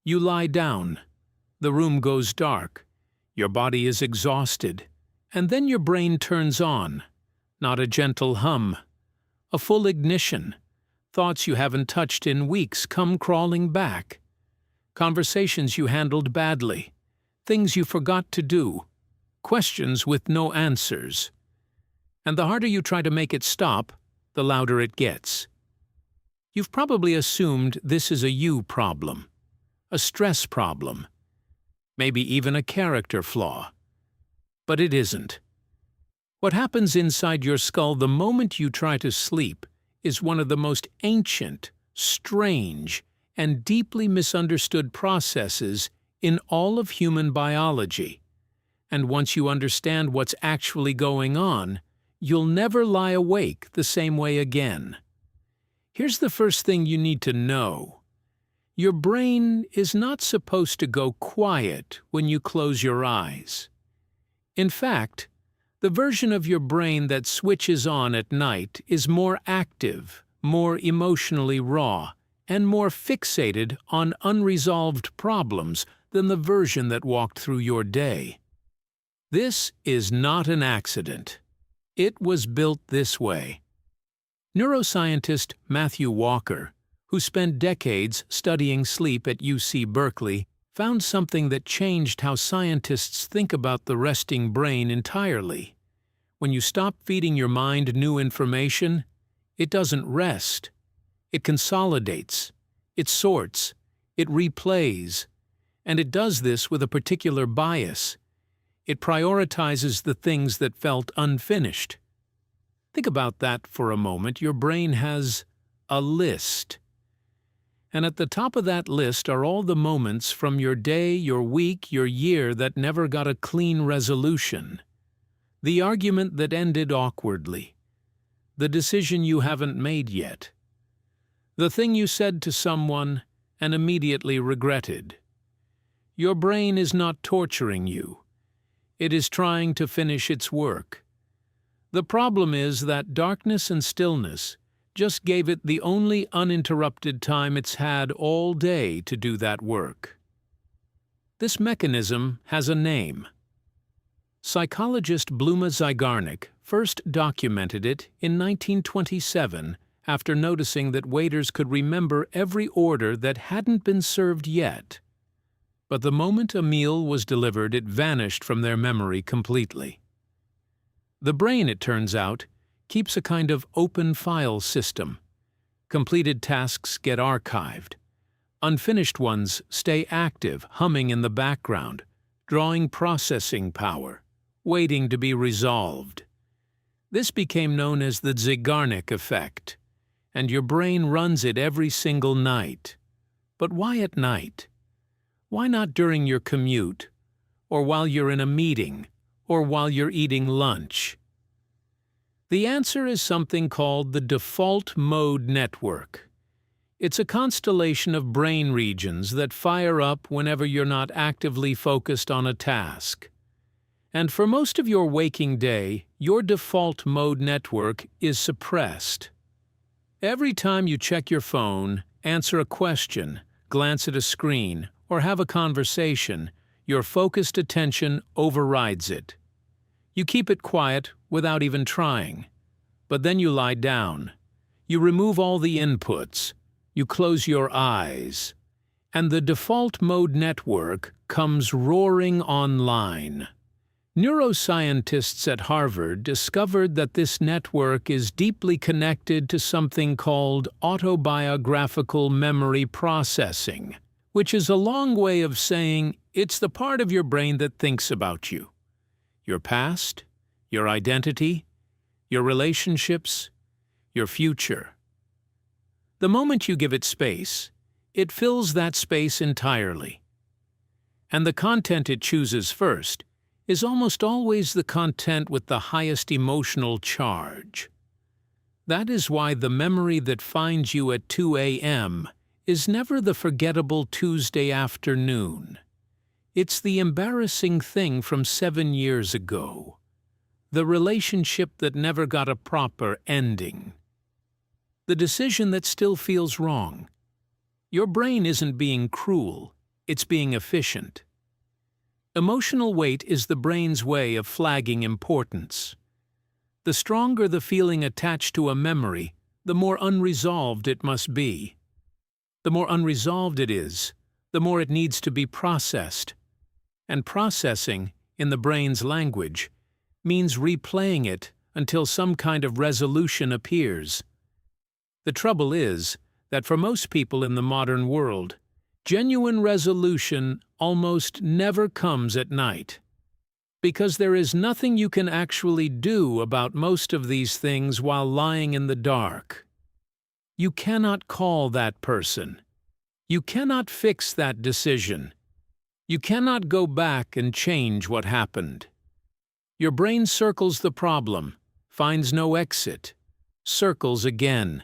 You lie down. The room goes dark. Your body is exhausted. And then your brain turns on. Not a gentle hum. A full ignition. Thoughts you haven't touched in weeks come crawling back. Conversations you handled badly. Things you forgot to do. Questions with no answers. And the harder you try to make it stop, the louder it gets. You've probably assumed this is a you problem, a stress problem, maybe even a character flaw. But it isn't. What happens inside your skull the moment you try to sleep is one of the most ancient, strange, and deeply misunderstood processes in all of human biology. And once you understand what's actually going on, you'll never lie awake the same way again. Here's the first thing you need to know. Your brain is not supposed to go quiet when you close your eyes. In fact, the version of your brain that switches on at night is more active, more emotionally raw, and more fixated on unresolved problems than the version that walked through your day. This is not an accident. It was built this way. Neuroscientist Matthew Walker, who spent decades studying sleep at UC Berkeley, found something that changed how scientists think about the resting brain entirely. When you stop feeding your mind new information, it doesn't rest. It consolidates, it sorts, it replays, and it does this with a particular bias. It prioritizes the things that felt unfinished. Think about that for a moment. Your brain has a list. And at the top of that list are all the moments from your day, your week, your year that never got a clean resolution. The argument that ended awkwardly. The decision you haven't made yet. The thing you said to someone and immediately regretted. Your brain is not torturing you. It is trying to finish its work. The problem is that darkness and stillness just gave it the only uninterrupted time it's had all day to do that work. This mechanism has a name. Psychologist Bluma Zygarnik first documented it in 1927 after noticing that waiters could remember every order that hadn't been served yet. But the moment a meal was delivered, it vanished from their memory completely. The brain, it turns out, keeps a kind of open file system. Completed tasks get archived. Unfinished ones stay active, humming in the background, drawing processing power, waiting to be resolved. This became known as the Zygarnik effect, and your brain runs it every single night. But why at night? Why not during your commute, or while you're in a meeting, or while you're eating lunch? The answer is something called the default mode network. It's a constellation of brain regions that fire up whenever you're not actively focused on a task. And for most of your waking day, your default mode network is suppressed. Every time you check your phone, answer a question, glance at a screen, or have a conversation, your focused attention overrides it. You keep it quiet without even trying. But then you lie down. You remove all the inputs. You close your eyes. And the default mode network comes roaring online. Neuroscientists at Harvard discovered that this network is deeply connected to something called autobiographical memory processing, which is a long way of saying it's the part of your brain that thinks about you. Your past, your identity, your relationships, your future. The moment you give it space, it fills that space entirely. And the content it chooses first is almost always the content with the highest emotional charge. That is why the memory that finds you at 2 a.m. is never the forgettable Tuesday afternoon. It's the embarrassing thing from 7 years ago. The relationship that never got a proper ending. The decision that still feels wrong. Your brain isn't being cruel. It's being efficient. Emotional weight is the brain's way of flagging importance. The stronger the feeling attached to a memory, the more unresolved it must be. The more unresolved it is, the more it needs to be processed. And processing, in the brain's language, means replaying it until some kind of resolution appears. The trouble is that for most people in the modern world, genuine resolution almost never comes at night. Because there is nothing you can actually do about most of these things while lying in the dark. You cannot call that person. You cannot fix that decision. You cannot go back and change what happened. Your brain circles the problem, finds no exit, circles again.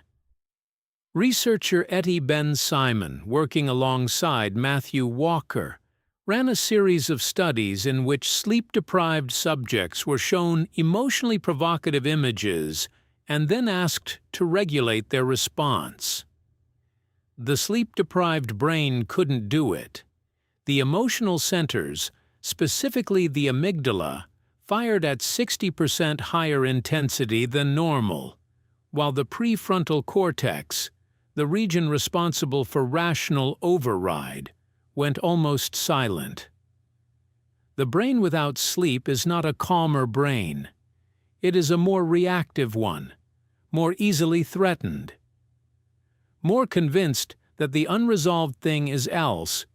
Researcher Etty Ben Simon, working alongside Matthew Walker, ran a series of studies in which sleep-deprived subjects were shown emotionally provocative images and then asked to regulate their response. The sleep-deprived brain couldn't do it. The emotional centers, specifically the amygdala, fired at 60% higher intensity than normal, while the prefrontal cortex, the region responsible for rational override, went almost silent. The brain without sleep is not a calmer brain. It is a more reactive one, more easily threatened. More convinced that the unresolved thing is else